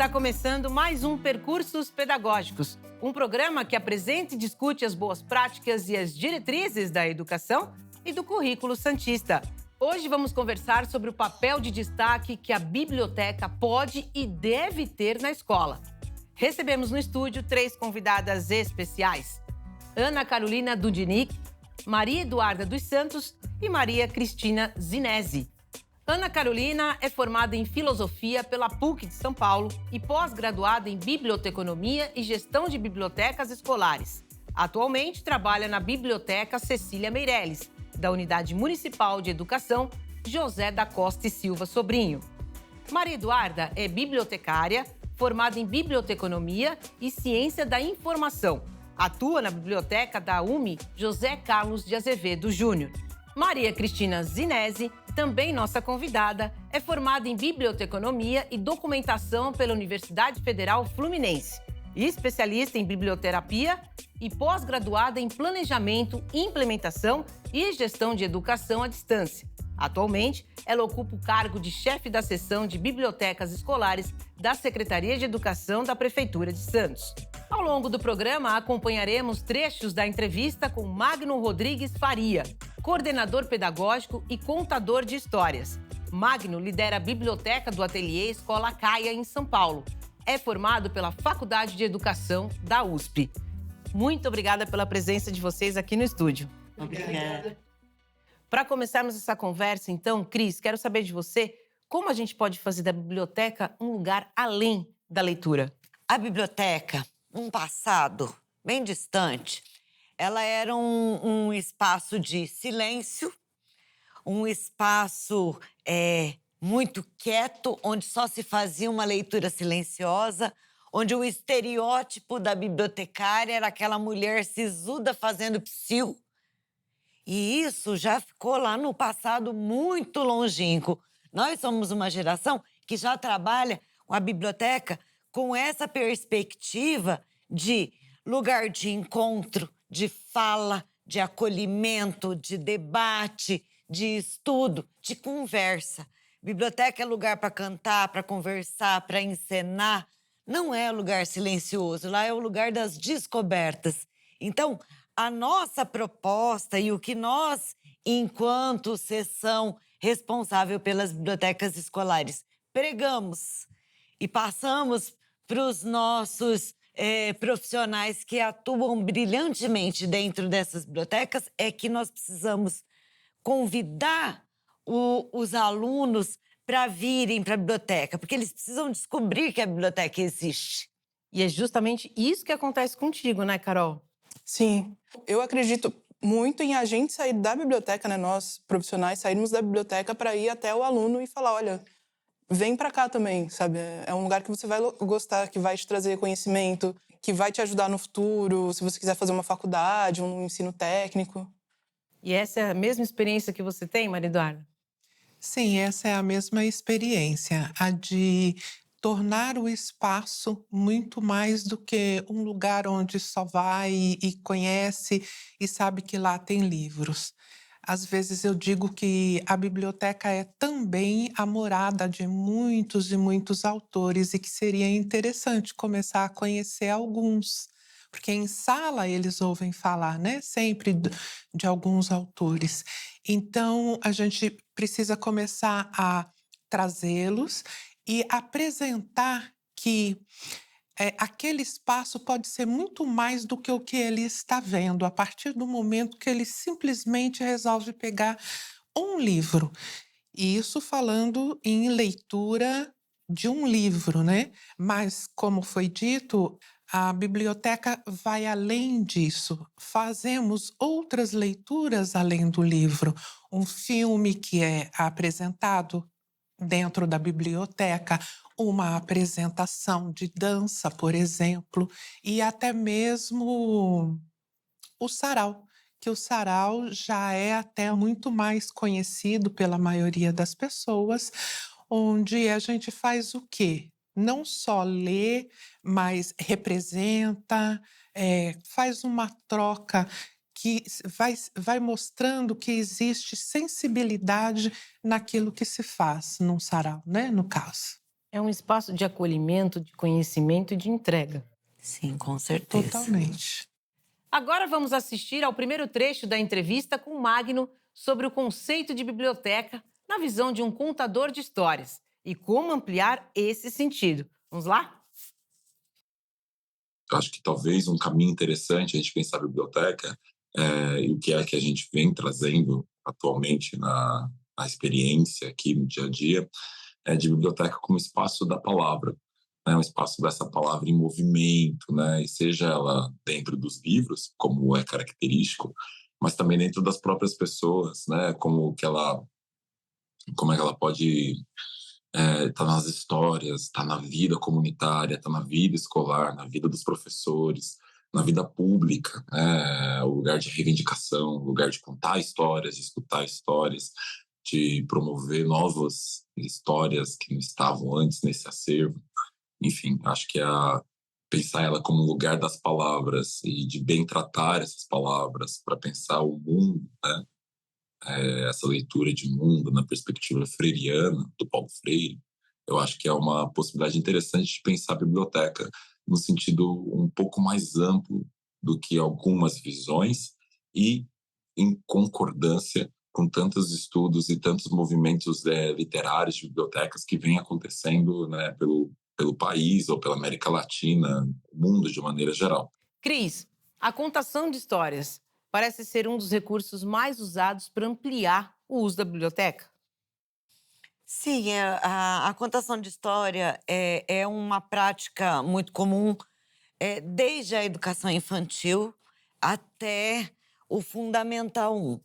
Está começando mais um Percursos Pedagógicos, um programa que apresenta e discute as boas práticas e as diretrizes da educação e do currículo santista. Hoje vamos conversar sobre o papel de destaque que a biblioteca pode e deve ter na escola. Recebemos no estúdio 3 convidadas especiais: Ana Carolina Dudinic, Maria Eduarda dos Santos e Maria Cristina Zinesi. Ana Carolina é formada em Filosofia pela PUC de São Paulo e pós-graduada em Biblioteconomia e Gestão de Bibliotecas Escolares. Atualmente trabalha na Biblioteca Cecília Meireles, da Unidade Municipal de Educação José da Costa e Silva Sobrinho. Maria Eduarda é bibliotecária, formada em Biblioteconomia e Ciência da Informação. Atua na Biblioteca da UME José Carlos de Azevedo Júnior. Maria Cristina Zinesi, também nossa convidada, é formada em Biblioteconomia e Documentação pela Universidade Federal Fluminense, especialista em biblioterapia e pós-graduada em Planejamento, Implementação e Gestão de Educação à Distância. Atualmente, ela ocupa o cargo de chefe da seção de bibliotecas escolares da Secretaria de Educação da Prefeitura de Santos. Ao longo do programa, acompanharemos trechos da entrevista com Magno Rodrigues Faria, coordenador pedagógico e contador de histórias. Magno lidera a biblioteca do Ateliê Escola Caia, em São Paulo. É formado pela Faculdade de Educação da USP. Muito obrigada pela presença de vocês aqui no estúdio. Obrigada. Para começarmos essa conversa, então, Cris, quero saber de você como a gente pode fazer da biblioteca um lugar além da leitura. A biblioteca, um passado bem distante, ela era um espaço de silêncio, um espaço muito quieto, onde só se fazia uma leitura silenciosa, onde o estereótipo da bibliotecária era aquela mulher sisuda fazendo psiu. E isso já ficou lá no passado muito longínquo. Nós somos uma geração que já trabalha com a biblioteca com essa perspectiva de lugar de encontro, de fala, de acolhimento, de debate, de estudo, de conversa. Biblioteca é lugar para cantar, para conversar, para encenar. Não é lugar silencioso, lá é o lugar das descobertas. Então, a nossa proposta e o que nós, enquanto seção responsável pelas bibliotecas escolares, pregamos e passamos para os nossos profissionais que atuam brilhantemente dentro dessas bibliotecas, é que nós precisamos convidar os alunos para virem para a biblioteca, porque eles precisam descobrir que a biblioteca existe. E é justamente isso que acontece contigo, né, Carol? Sim, eu acredito muito em a gente sair da biblioteca, né? Nós, profissionais, sairmos da biblioteca para ir até o aluno e falar, olha, vem para cá também, sabe? É um lugar que você vai gostar, que vai te trazer conhecimento, que vai te ajudar no futuro, se você quiser fazer uma faculdade, um ensino técnico. E essa é a mesma experiência que você tem, Maria Eduarda? Sim, essa é a mesma experiência, a de tornar o espaço muito mais do que um lugar onde só vai e conhece e sabe que lá tem livros. Às vezes eu digo que a biblioteca é também a morada de muitos e muitos autores e que seria interessante começar a conhecer alguns, porque em sala eles ouvem falar, né, sempre de alguns autores. Então a gente precisa começar a trazê-los e apresentar que aquele espaço pode ser muito mais do que o que ele está vendo, a partir do momento que ele simplesmente resolve pegar um livro. E isso falando em leitura de um livro, né? Mas, como foi dito, a biblioteca vai além disso. Fazemos outras leituras além do livro. Um filme que é apresentado dentro da biblioteca, uma apresentação de dança, por exemplo, e até mesmo o sarau, que o sarau já é até muito mais conhecido pela maioria das pessoas, onde a gente faz o quê? Não só lê, mas representa, faz uma troca que vai mostrando que existe sensibilidade naquilo que se faz num sarau, né, no caso. É um espaço de acolhimento, de conhecimento e de entrega. Sim, com certeza. Totalmente. Agora vamos assistir ao primeiro trecho da entrevista com o Magno sobre o conceito de biblioteca na visão de um contador de histórias e como ampliar esse sentido. Vamos lá? Eu acho que talvez um caminho interessante a gente pensar a biblioteca e o que é que a gente vem trazendo atualmente na experiência aqui no dia a dia é de biblioteca como espaço da palavra, né? Um espaço dessa palavra em movimento, né? E seja ela dentro dos livros, como é característico, mas também dentro das próprias pessoas, né? Como é que ela pode tá nas histórias, tá na vida comunitária, tá na vida escolar, na vida dos professores, na vida pública, né? O lugar de reivindicação, o lugar de contar histórias, de escutar histórias, de promover novas histórias que não estavam antes nesse acervo. Enfim, acho que pensar ela como um lugar das palavras e de bem tratar essas palavras para pensar o mundo, né? Essa leitura de mundo na perspectiva freiriana, do Paulo Freire, eu acho que é uma possibilidade interessante de pensar a biblioteca no sentido um pouco mais amplo do que algumas visões e em concordância com tantos estudos e tantos movimentos literários de bibliotecas que vêm acontecendo, né, pelo país ou pela América Latina, o mundo de maneira geral. Cris, a contação de histórias parece ser um dos recursos mais usados para ampliar o uso da biblioteca. Sim, a contação de história é uma prática muito comum, desde a educação infantil até o Fundamental 1.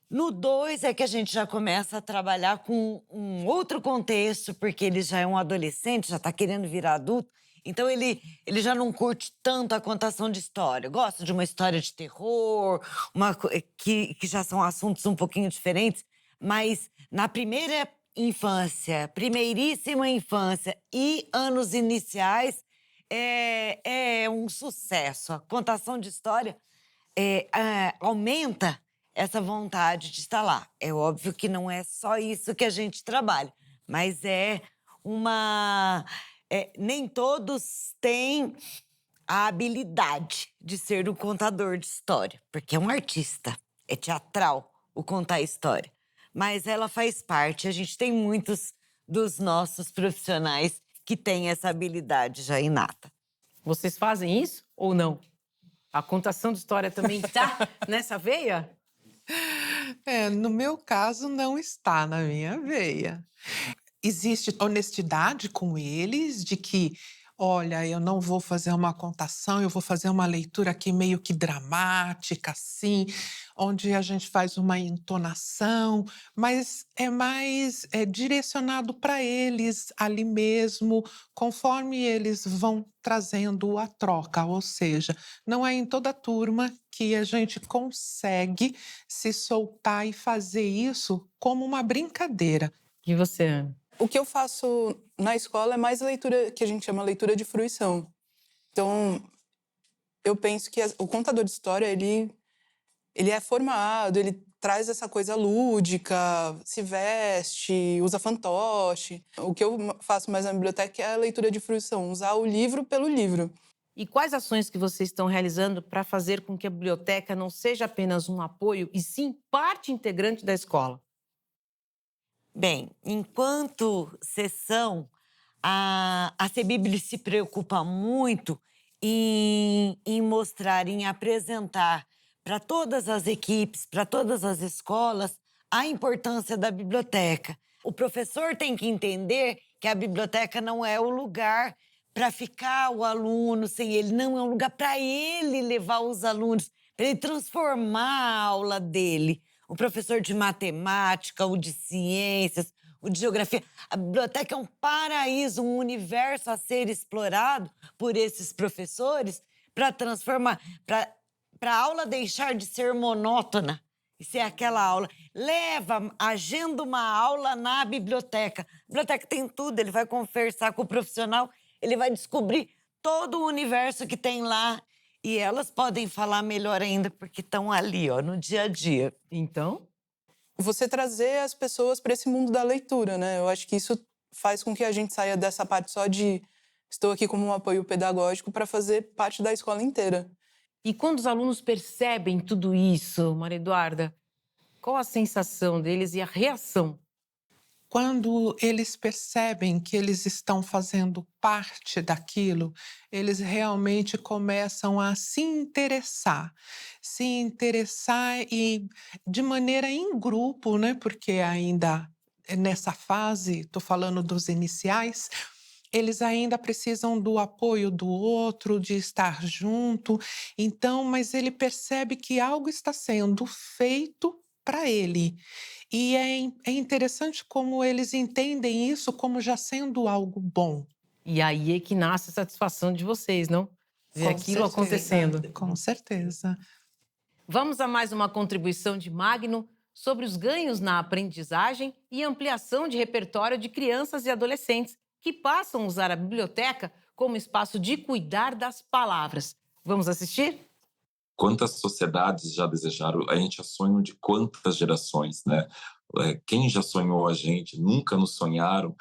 No 2 é que a gente já começa a trabalhar com um outro contexto, porque ele já é um adolescente, já está querendo virar adulto, então ele já não curte tanto a contação de história. Gosta de uma história de terror, que já são assuntos um pouquinho diferentes, mas na primeira infância, primeiríssima infância e anos iniciais, é um sucesso. A contação de história aumenta essa vontade de estar lá. É óbvio que não é só isso que a gente trabalha, mas nem todos têm a habilidade de ser o contador de história, porque é um artista, é teatral o contar história. Mas ela faz parte, a gente tem muitos dos nossos profissionais que têm essa habilidade já inata. Vocês fazem isso ou não? A contação de história também está nessa veia? No meu caso, não está na minha veia. Existe honestidade com eles de que, olha, eu não vou fazer uma contação, eu vou fazer uma leitura aqui meio que dramática, assim, onde a gente faz uma entonação, mas é mais direcionado para eles ali mesmo, conforme eles vão trazendo a troca. Ou seja, não é em toda a turma que a gente consegue se soltar e fazer isso como uma brincadeira. E você, Ana? O que eu faço na escola é mais leitura, que a gente chama leitura de fruição. Então, eu penso que o contador de história, ele é formado, ele traz essa coisa lúdica, se veste, usa fantoche. O que eu faço mais na biblioteca é a leitura de fruição, usar o livro pelo livro. E quais ações que vocês estão realizando para fazer com que a biblioteca não seja apenas um apoio, e sim parte integrante da escola? Bem, enquanto sessão, a CBIBLI se preocupa muito em mostrar, em apresentar para todas as equipes, para todas as escolas, a importância da biblioteca. O professor tem que entender que a biblioteca não é o lugar para ficar o aluno sem ele, não, é um lugar para ele levar os alunos, para ele transformar a aula dele. O professor de matemática, o de ciências, o de geografia. A biblioteca é um paraíso, um universo a ser explorado por esses professores para transformar, para a aula deixar de ser monótona e ser aquela aula. Agenda uma aula na biblioteca. A biblioteca tem tudo, ele vai conversar com o profissional, ele vai descobrir todo o universo que tem lá. E elas podem falar melhor ainda, porque estão ali, ó, no dia a dia. Então? Você trazer as pessoas para esse mundo da leitura, né? Eu acho que isso faz com que a gente saia dessa parte só de estou aqui como um apoio pedagógico para fazer parte da escola inteira. E quando os alunos percebem tudo isso, Maria Eduarda, qual a sensação deles e a reação? Quando eles percebem que eles estão fazendo parte daquilo, eles realmente começam a se interessar e de maneira em grupo, né? Porque ainda nessa fase, estou falando dos iniciais, eles ainda precisam do apoio do outro, de estar junto. Então, mas ele percebe que algo está sendo feito para ele. E é interessante como eles entendem isso como já sendo algo bom. E aí é que nasce a satisfação de vocês, não? Ver Com aquilo certeza, acontecendo. Com certeza. Vamos a mais uma contribuição de Magno sobre os ganhos na aprendizagem e ampliação de repertório de crianças e adolescentes que passam a usar a biblioteca como espaço de cuidar das palavras. Vamos assistir? Quantas sociedades já desejaram? A gente já sonhou de quantas gerações, né? Quem já sonhou a gente? Nunca nos sonharam?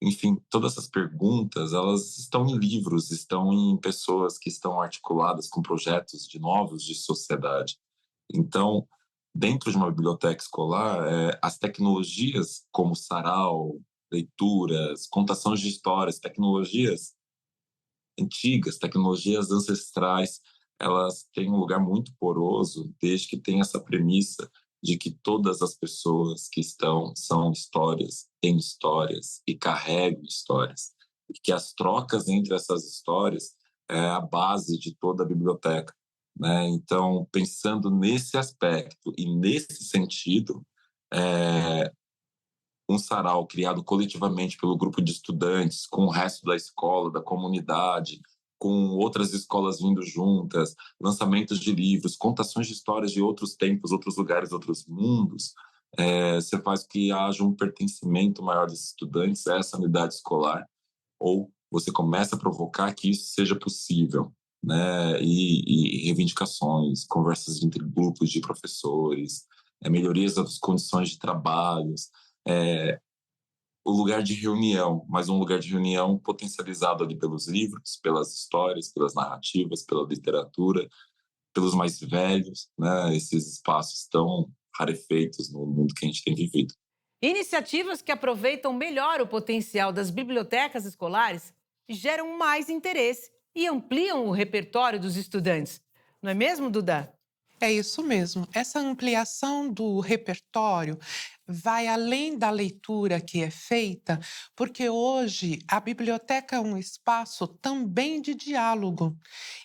Enfim, todas essas perguntas, elas estão em livros, estão em pessoas que estão articuladas com projetos novos de sociedade. Então, dentro de uma biblioteca escolar, as tecnologias como sarau, leituras, contações de histórias, tecnologias antigas, tecnologias ancestrais, elas têm um lugar muito poroso, desde que tem essa premissa de que todas as pessoas que estão são histórias, têm histórias e carregam histórias. E que as trocas entre essas histórias é a base de toda a biblioteca, né? Então, pensando nesse aspecto e nesse sentido, um sarau criado coletivamente pelo grupo de estudantes, com o resto da escola, da comunidade, com outras escolas vindo juntas, lançamentos de livros, contações de histórias de outros tempos, outros lugares, outros mundos, você faz que haja um pertencimento maior dos estudantes a essa unidade escolar, ou você começa a provocar que isso seja possível, né? E reivindicações, conversas entre grupos de professores, melhorias das condições de trabalho, o lugar de reunião, mas um lugar de reunião potencializado ali pelos livros, pelas histórias, pelas narrativas, pela literatura, pelos mais velhos, né? Esses espaços tão rarefeitos no mundo que a gente tem vivido. Iniciativas que aproveitam melhor o potencial das bibliotecas escolares geram mais interesse e ampliam o repertório dos estudantes. Não é mesmo, Duda? É isso mesmo. Essa ampliação do repertório vai além da leitura que é feita, porque hoje a biblioteca é um espaço também de diálogo.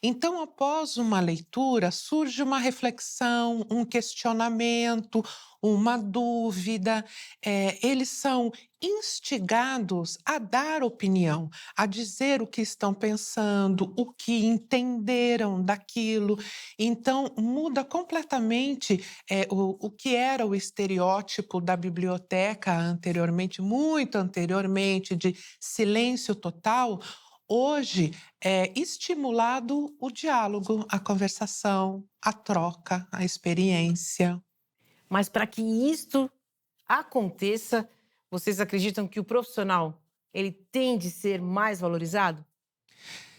Então, após uma leitura, surge uma reflexão, um questionamento, uma dúvida. Eles são instigados a dar opinião, a dizer o que estão pensando, o que entenderam daquilo. Então, muda completamente o que era o estereótipo da biblioteca anteriormente, muito anteriormente, de silêncio total. Hoje é estimulado o diálogo, a conversação, a troca, a experiência. Mas para que isto aconteça, vocês acreditam que o profissional ele tem de ser mais valorizado?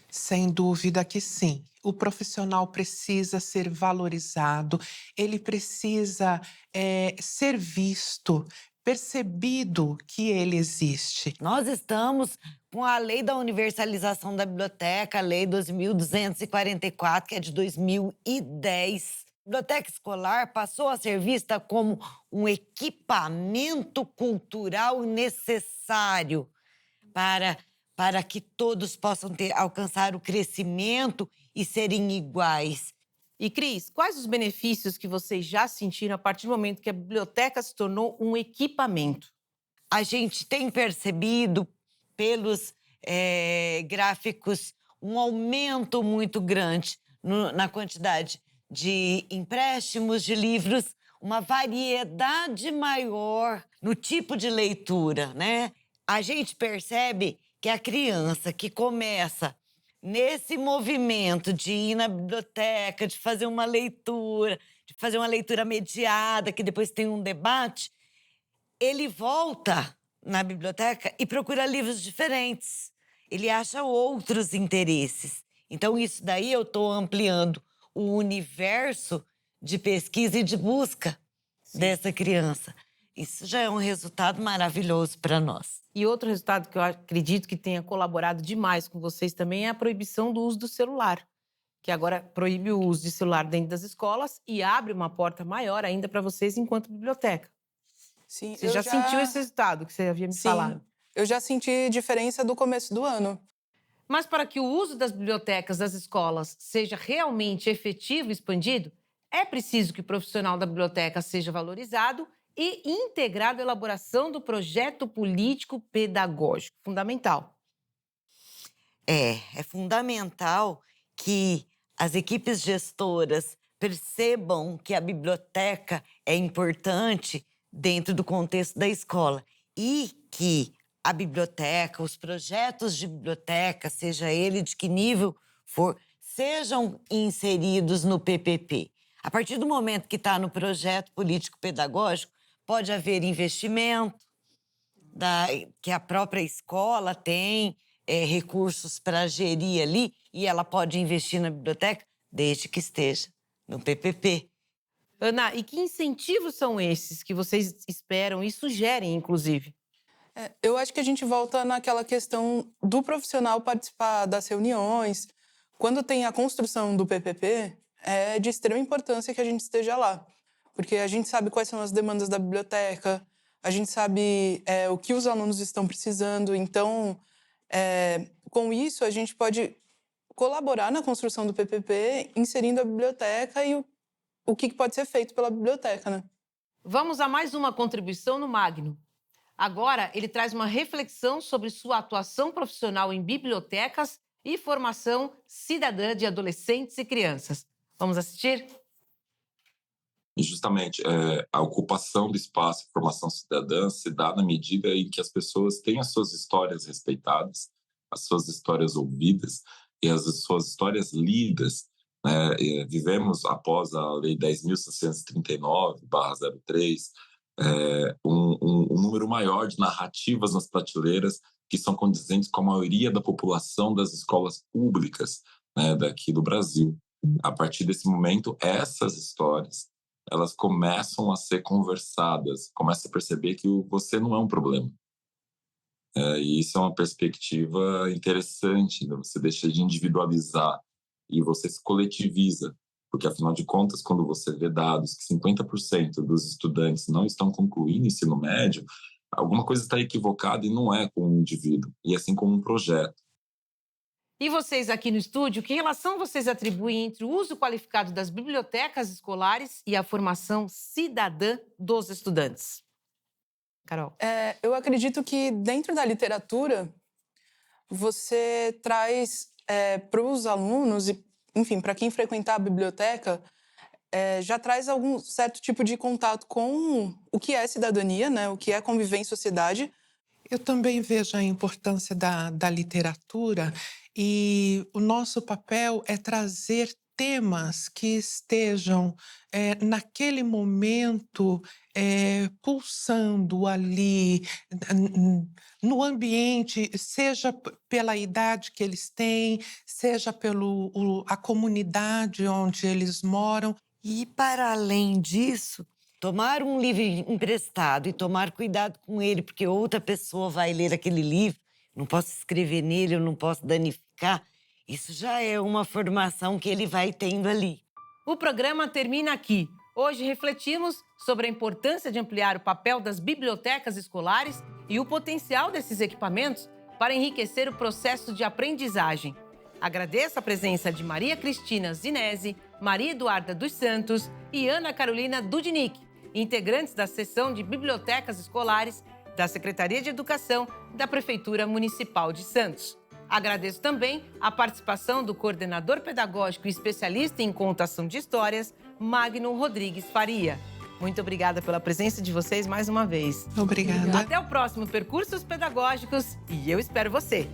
Sem dúvida que sim. O profissional precisa ser valorizado, ele precisa ser visto, percebido que ele existe. Nós estamos com a Lei da Universalização da Biblioteca, a Lei 2.244, que é de 2010. A biblioteca escolar passou a ser vista como um equipamento cultural necessário para que todos possam alcançar o crescimento e serem iguais. E, Cris, quais os benefícios que vocês já sentiram a partir do momento que a biblioteca se tornou um equipamento? A gente tem percebido, pelos gráficos, um aumento muito grande na quantidade de empréstimos de livros, uma variedade maior no tipo de leitura, né? A gente percebe que a criança que começa nesse movimento de ir na biblioteca, de fazer uma leitura mediada, que depois tem um debate, ele volta na biblioteca e procura livros diferentes. Ele acha outros interesses. Então, isso daí eu estou ampliando o universo de pesquisa e de busca dessa criança. Isso já é um resultado maravilhoso para nós. E outro resultado que eu acredito que tenha colaborado demais com vocês também é a proibição do uso do celular, que agora proíbe o uso de celular dentro das escolas e abre uma porta maior ainda para vocês enquanto biblioteca. Sim, Você já sentiu esse resultado que você havia me falado? Eu já senti diferença do começo do ano. Mas para que o uso das bibliotecas das escolas seja realmente efetivo e expandido, é preciso que o profissional da biblioteca seja valorizado e integrado à elaboração do projeto político pedagógico. Fundamental. É fundamental que as equipes gestoras percebam que a biblioteca é importante dentro do contexto da escola e que a biblioteca, os projetos de biblioteca, seja ele de que nível for, sejam inseridos no PPP. A partir do momento que está no projeto político-pedagógico, pode haver investimento, que a própria escola tem recursos para gerir ali e ela pode investir na biblioteca desde que esteja no PPP. Ana, e que incentivos são esses que vocês esperam e sugerem, inclusive? Eu acho que a gente volta naquela questão do profissional participar das reuniões. Quando tem a construção do PPP, é de extrema importância que a gente esteja lá. Porque a gente sabe quais são as demandas da biblioteca, a gente sabe o que os alunos estão precisando. Então, com isso, a gente pode colaborar na construção do PPP, inserindo a biblioteca e o que pode ser feito pela biblioteca, né? Vamos a mais uma contribuição no Magno. Agora, ele traz uma reflexão sobre sua atuação profissional em bibliotecas e formação cidadã de adolescentes e crianças. Vamos assistir? E justamente a ocupação do espaço e formação cidadã se dá na medida em que as pessoas têm as suas histórias respeitadas, as suas histórias ouvidas e as suas histórias lidas. Vivemos, após a Lei 10.639/03, um número maior de narrativas nas prateleiras que são condizentes com a maioria da população das escolas públicas, daqui do Brasil. A partir desse momento, essas histórias elas começam a ser conversadas, começa a perceber que você não é um problema. E isso é uma perspectiva interessante, né? Você deixa de individualizar e você se coletiviza, porque, afinal de contas, quando você vê dados que 50% dos estudantes não estão concluindo o ensino médio, alguma coisa está equivocada e não é com um indivíduo, e assim como um projeto. E vocês aqui no estúdio, que relação vocês atribuem entre o uso qualificado das bibliotecas escolares e a formação cidadã dos estudantes? Carol. Eu acredito que dentro da literatura, você traz para os alunos e, enfim, para quem frequentar a biblioteca, já traz algum certo tipo de contato com o que é cidadania, né? O que é conviver em sociedade. Eu também vejo a importância da literatura e o nosso papel é trazer temas que estejam naquele momento pulsando ali no ambiente, seja pela idade que eles têm, seja pela comunidade onde eles moram. E, para além disso, tomar um livro emprestado e tomar cuidado com ele, porque outra pessoa vai ler aquele livro, não posso escrever nele, eu não posso danificar, isso já é uma formação que ele vai tendo ali. O programa termina aqui. Hoje refletimos sobre a importância de ampliar o papel das bibliotecas escolares e o potencial desses equipamentos para enriquecer o processo de aprendizagem. Agradeço a presença de Maria Cristina Zinese, Maria Eduarda dos Santos e Ana Carolina Dudnik, integrantes da seção de bibliotecas escolares da Secretaria de Educação da Prefeitura Municipal de Santos. Agradeço também a participação do coordenador pedagógico e especialista em contação de histórias, Magno Rodrigues Faria. Muito obrigada pela presença de vocês mais uma vez. Obrigada. Até o próximo Percursos Pedagógicos e eu espero você!